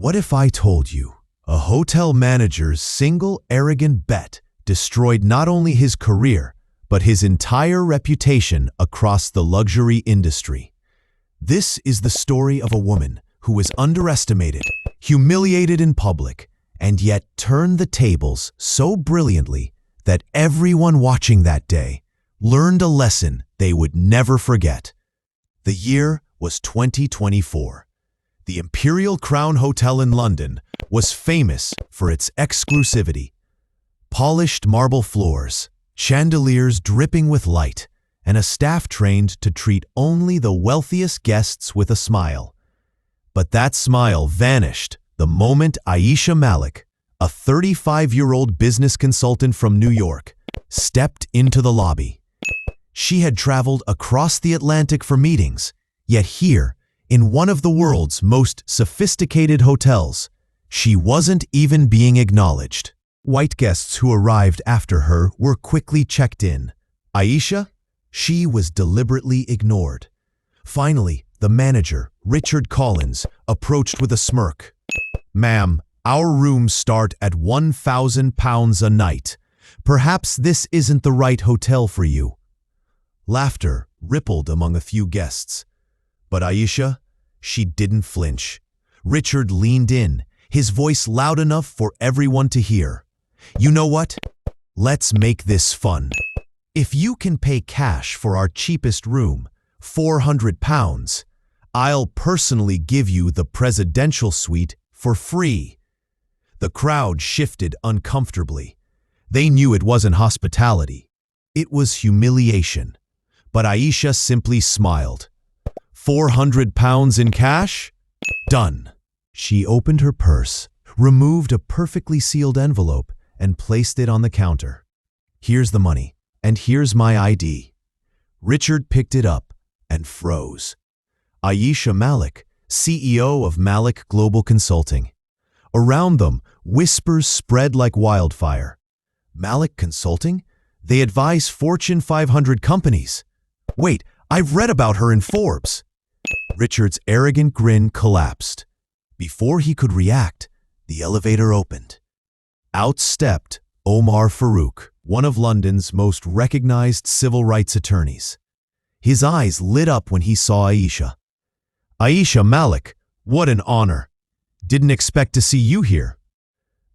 What if I told you a hotel manager's single arrogant bet destroyed not only his career, but his entire reputation across the luxury industry? This is the story of a woman who was underestimated, humiliated in public, and yet turned the tables so brilliantly that everyone watching that day learned a lesson they would never forget. The year was 2024. The Imperial Crown Hotel in London was famous for its exclusivity. Polished marble floors, chandeliers dripping with light, and a staff trained to treat only the wealthiest guests with a smile. But that smile vanished the moment Aisha Malik, a 35-year-old business consultant from New York, stepped into the lobby. She had traveled across the Atlantic for meetings, yet here, in one of the world's most sophisticated hotels, she wasn't even being acknowledged. White guests who arrived after her were quickly checked in. Aisha? She was deliberately ignored. Finally, the manager, Richard Collins, approached with a smirk. "Ma'am, our rooms start at £1,000 a night. Perhaps this isn't the right hotel for you." Laughter rippled among a few guests. But Aisha, she didn't flinch. Richard leaned in, his voice loud enough for everyone to hear. "You know what? Let's make this fun. If you can pay cash for our cheapest room, £400, I'll personally give you the presidential suite for free." The crowd shifted uncomfortably. They knew it wasn't hospitality. It was humiliation. But Aisha simply smiled. £400 in cash? Done. She opened her purse, removed a perfectly sealed envelope, and placed it on the counter. "Here's the money, and here's my ID." Richard picked it up and froze. Aisha Malik, CEO of Malik Global Consulting. Around them, whispers spread like wildfire. Malik Consulting? They advise Fortune 500 companies. Wait, I've read about her in Forbes. Richard's arrogant grin collapsed. Before he could react, the elevator opened. Out stepped Omar Farouk, one of London's most recognized civil rights attorneys. His eyes lit up when he saw Aisha. "Aisha Malik, what an honor. Didn't expect to see you here."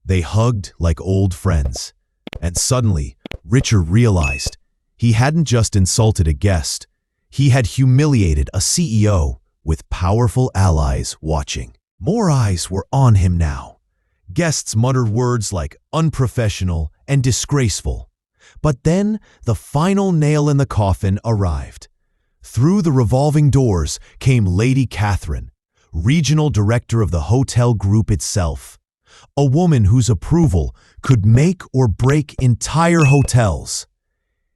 They hugged like old friends. And suddenly, Richard realized he hadn't just insulted a guest. He had humiliated a CEO with powerful allies watching. More eyes were on him now. Guests muttered words like unprofessional and disgraceful. But then the final nail in the coffin arrived. Through the revolving doors came Lady Catherine, regional director of the hotel group itself. A woman whose approval could make or break entire hotels.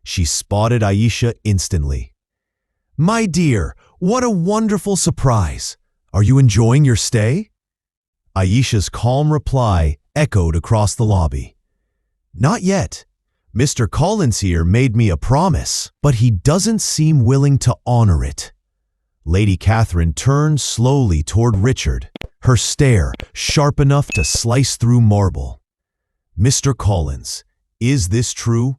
She spotted Aisha instantly. "My dear, what a wonderful surprise. Are you enjoying your stay?" Aisha's calm reply echoed across the lobby. "Not yet. Mr. Collins here made me a promise, but he doesn't seem willing to honor it." Lady Catherine turned slowly toward Richard, her stare sharp enough to slice through marble. "Mr. Collins, is this true?"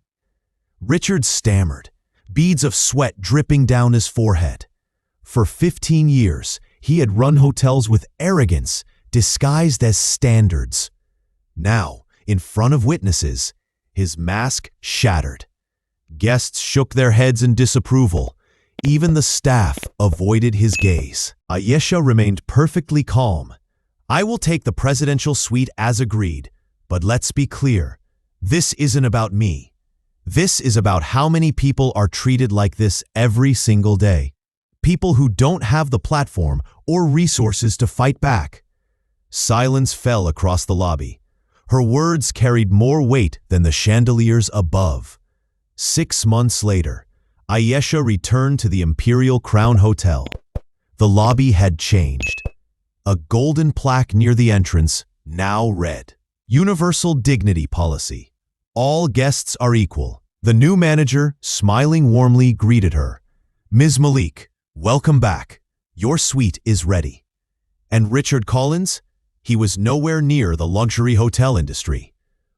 Richard stammered, beads of sweat dripping down his forehead. For 15 years, he had run hotels with arrogance disguised as standards. Now, in front of witnesses, his mask shattered. Guests shook their heads in disapproval. Even the staff avoided his gaze. Aisha remained perfectly calm. "I will take the presidential suite as agreed, but let's be clear. This isn't about me. This is about how many people are treated like this every single day. People who don't have the platform or resources to fight back." Silence fell across the lobby. Her words carried more weight than the chandeliers above. 6 months later, Aisha returned to the Imperial Crown Hotel. The lobby had changed. A golden plaque near the entrance now read, "Universal Dignity Policy. All guests are equal." The new manager, smiling warmly, greeted her. "Ms. Malik, welcome back. Your suite is ready." And Richard Collins? he was nowhere near the luxury hotel industry.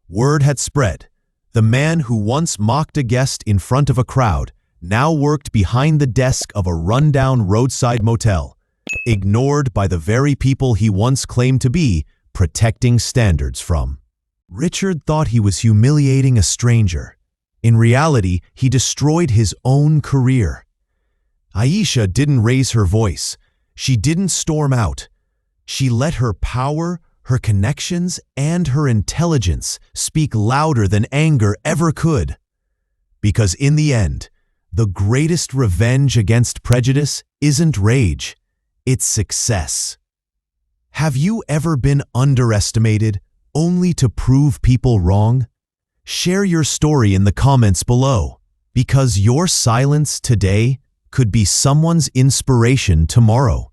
Word had spread. The man who once mocked a guest in front of a crowd now worked behind the desk of a rundown roadside motel, ignored by the very people he once claimed to be protecting standards from. Richard thought he was humiliating a stranger. In reality, he destroyed his own career. Aisha didn't raise her voice. She didn't storm out. She let her power, her connections, and her intelligence speak louder than anger ever could. Because in the end, the greatest revenge against prejudice isn't rage, it's success. Have you ever been underestimated only to prove people wrong? Share your story in the comments below, because your silence today could be someone's inspiration tomorrow.